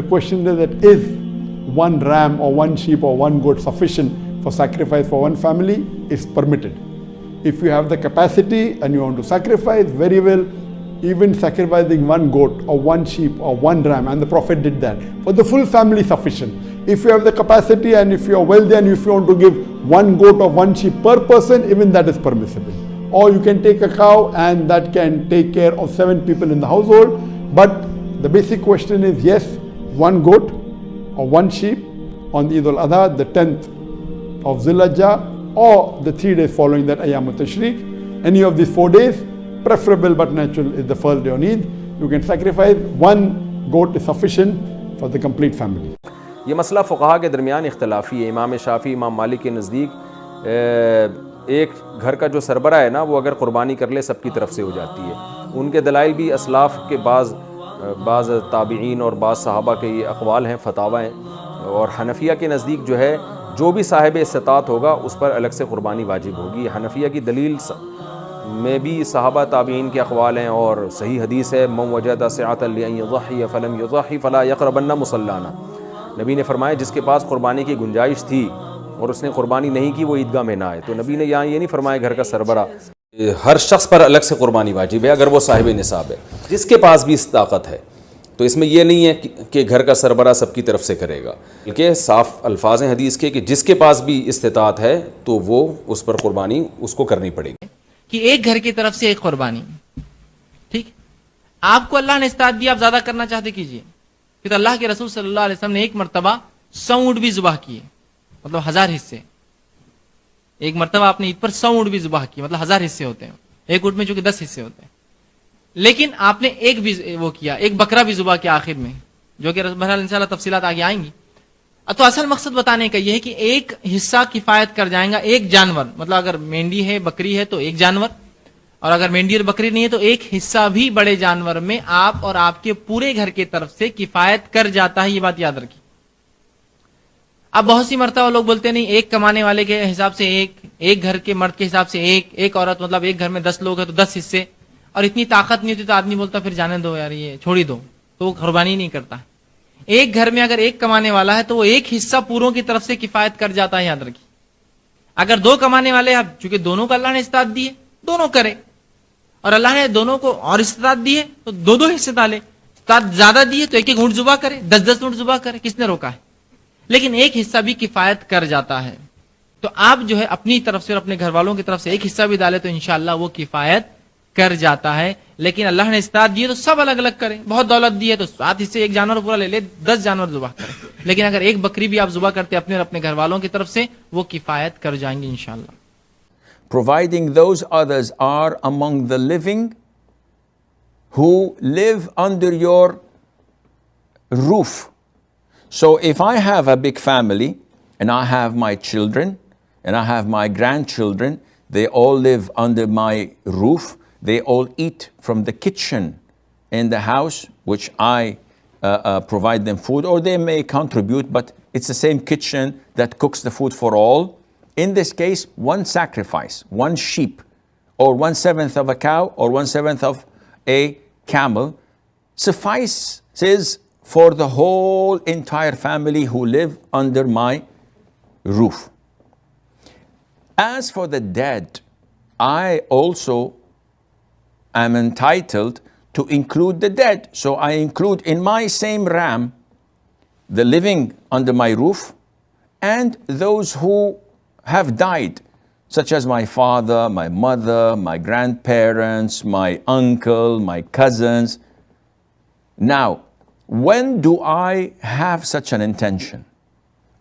The question is that is one ram or one sheep or one goat sufficient for sacrifice for one family? Is permitted. If you have the capacity and you want to sacrifice, very well, even sacrificing one goat or one sheep or one ram, and the Prophet did that, for the full family sufficient. If you have the capacity and if you are wealthy and if you want to give one goat or one sheep per person, even that is permissible. Or you can take a cow and that can take care of 7 people in the household. But the basic question is, yes, one goat or one sheep on the Eid al-Adha, the 10th of Zilhijjah, or the 3 days following that, Ayyam al-Tashriq. Any of these 4 days, preferable but natural is the first day on Eid. You can sacrifice one goat is sufficient for the complete family. ये मसला फ़ुक़हा के दरमियान इख्तलाफी है। इमाम शाफ़ी, इमाम मालिक के नज़दीक एक घर का जो सरबरा है ना, वो अगर क़ुरबानी कर ले सबकी तरफ से हो जाती है। उनके दलाइल भी असलाफ़ के बाज़ ताबीईन और बाज़ सहाबा के ये अक़वाल हैं, फतावा हैं। और हनफिया के नज़दीक जो है, जो भी साहिब इस्तिताअत होगा उस पर अलग से क़ुरबानी वाजिब होगी। हनफिया की दलील में भी सहाबा ताबीईन के अक़वाल हैं और सही हदीस है, मन वजद सिअतन लिअन युज़ही फलम युज़ही फला यक़रबन्न मुसल्लाना। नबी ने फरमाया, जिसके पास क़ुरबानी की गुंजाइश थी और उसने क़ुरबानी नहीं की, वो ईदगाह में ना आए। तो नबी ने यहाँ ये नहीं फरमाया घर का सरबरा, हर शख्स पर अलग से क़ुरबानी वाजिब है अगर वो साहिब निसाब है, जिसके पास भी इस ताकत है। तो इसमें यह नहीं है कि घर का सरबरा सबकी तरफ से करेगा, बल्कि साफ अल्फाज हैं हदीस के कि जिसके पास भी इस्तिताअत है तो वो उस पर क़ुरबानी उसको करनी पड़ेगी। कि एक घर की तरफ से एक क़ुरबानी, ठीक, आपको अल्लाह ने इस्ताद दिया, आप ज्यादा करना चाहते कीजिए। फिर अल्लाह के रसूल सल्लल्लाहु अलैहि वसल्लम ने एक मरतबा 100 ऊँट भी ज़ुबाह किए, मतलब 1000 हिस्से। एक मरतबा आपने ईद पर 100 ऊँट भी ज़ुबाह किए, मतलब 1000 हिस्से होते हैं। एक ऊँट में चूंकि 10 हिस्से होते हैं, लेकिन आपने एक भी वो किया, एक बकरा भी ज़ुबाह किया आखिर में, जो कि बहरहाल इंशाअल्लाह तफसीलात आगे आएंगी। तो असल मकसद बताने का यह है कि एक हिस्सा किफायत कर जाएगा। एक जानवर, मतलब अगर मेंढी है, बकरी है तो एक जानवर, और अगर मेंढी और बकरी नहीं है तो एक हिस्सा भी बड़े जानवर में आप और आपके पूरे घर की तरफ से किफायत कर जाता है। ये बात याद रखिए। अब बहुत सी मरतबा लोग बोलते नहीं, एक कमाने वाले के हिसाब से एक घर के मर्द के हिसाब से एक औरत, मतलब एक घर में 10 लोग है तो 10 हिस्से, और इतनी ताकत नहीं होती तो आदमी बोलता फिर जाने दो यार, ये छोड़ ही दो, तो वो कुर्बानी नहीं करता। एक घर में अगर एक कमाने वाला है तो वो एक हिस्सा पूरों की तरफ से किफायत कर जाता है, याद रखिए। अगर 2 कमाने वाले हैं, चूंकि दोनों को अल्लाह ने इस्ताद दी है, दोनों करे, और अल्लाह ने दोनों को और इस्ताद दी है तो 2-2 हिस्से डाले। इस्ताद ज्यादा दी है तो 1-1 ऊँट जुबा करे, 10-10 ऊँट जुबा करे, किसने रोका है? लेकिन एक हिस्सा भी किफायत कर जाता है। तो आप जो है अपनी तरफ से और अपने घर वालों की तरफ से एक हिस्सा भी डाले तो इंशाअल्लाह वो किफायत कर जाता है। लेकिन अल्लाह ने इस्ताद दी है तो सब अलग अलग करें। बहुत दौलत दी है तो 7 हिस्से, एक जानवर पूरा ले ले, 10 जानवर जुबा करें। लेकिन अगर एक बकरी भी आप जुबा करते अपने और अपने घर वालों की तरफ से, वो किफायत कर जाएंगे इंशाअल्लाह। Providing those others are among the living who live under your roof. So if I have a big family and I have my children and I have my grandchildren, they all live under my roof. They all eat from the kitchen in the house, which I provide them food, or they may contribute, but it's the same kitchen that cooks the food for all. In this case, one sacrifice, one sheep, or 1/7 of a cow, or 1/7 of a camel, suffices for the whole entire family who live under my roof. As for the dead, I also am entitled to include the dead. So I include in my same ram the living under my roof and those who have died, such as my father, my mother, my grandparents, my uncle, my cousins. Now, when do I have such an intention?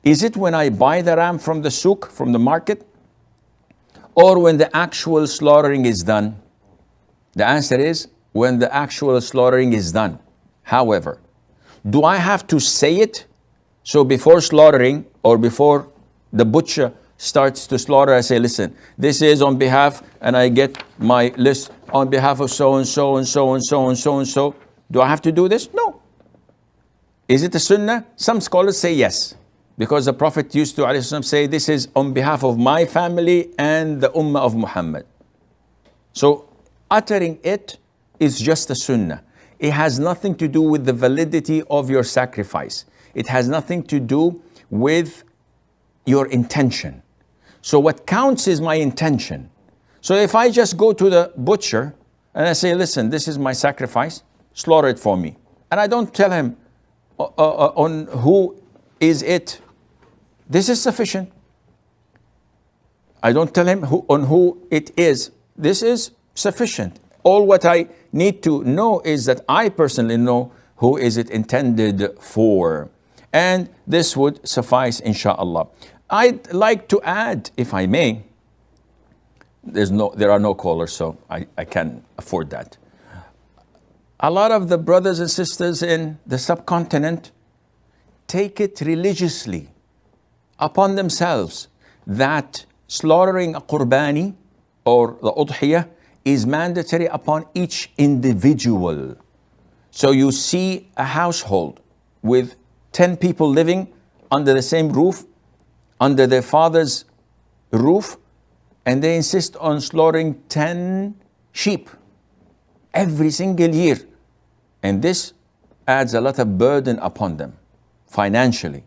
Is it when I buy the ram from the souk, from the market, or when the actual slaughtering is done? The answer is when the actual slaughtering is done. However, do I have to say it? So before slaughtering or before the butcher starts to slaughter, I say, listen, this is on behalf, and I get my list on behalf of so and so and so and so and so and so. Do I have to do this? No. Is it a sunnah? Some scholars say yes, because the Prophet used to say, this is on behalf of my family and the ummah of Muhammad. So uttering it is just a sunnah. It has nothing to do with the validity of your sacrifice. It has nothing to do with your intention. So what counts is my intention. So if I just go to the butcher and I say, listen, this is my sacrifice, slaughter it for me. And I don't tell him on who is it. This is sufficient. I don't tell him on who it is. This is sufficient. All what I need to know is that I personally know who is it intended for. And this would suffice, inshallah. I'd like to add, if I may, there are no callers, so I can afford that. A lot of the brothers and sisters in the subcontinent take it religiously upon themselves that slaughtering a Qurbani or the Udhiyah is mandatory upon each individual. So you see a household with 10 people living under the same roof, under their father's roof, and they insist on slaughtering 10 sheep every single year. And this adds a lot of burden upon them financially.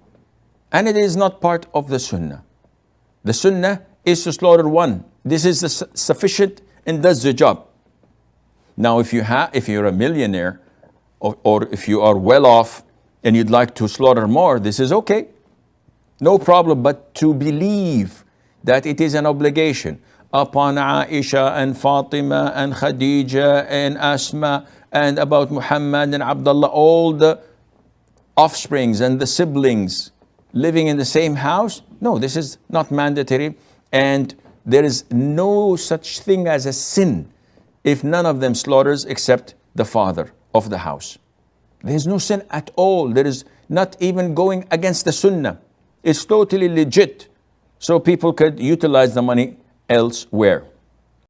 And it is not part of the Sunnah. The Sunnah is to slaughter one. This is sufficient and does the job. Now, if you're a millionaire or if you are well off and you'd like to slaughter more, this is okay. No problem, but to believe that it is an obligation upon Aisha and Fatima and Khadija and Asma and about Muhammad and Abdullah, all the offsprings and the siblings living in the same house. No, this is not mandatory, and there is no such thing as a sin if none of them slaughters except the father of the house. There is no sin at all. There is not even going against the Sunnah. It's totally legit. So people could utilize the money elsewhere.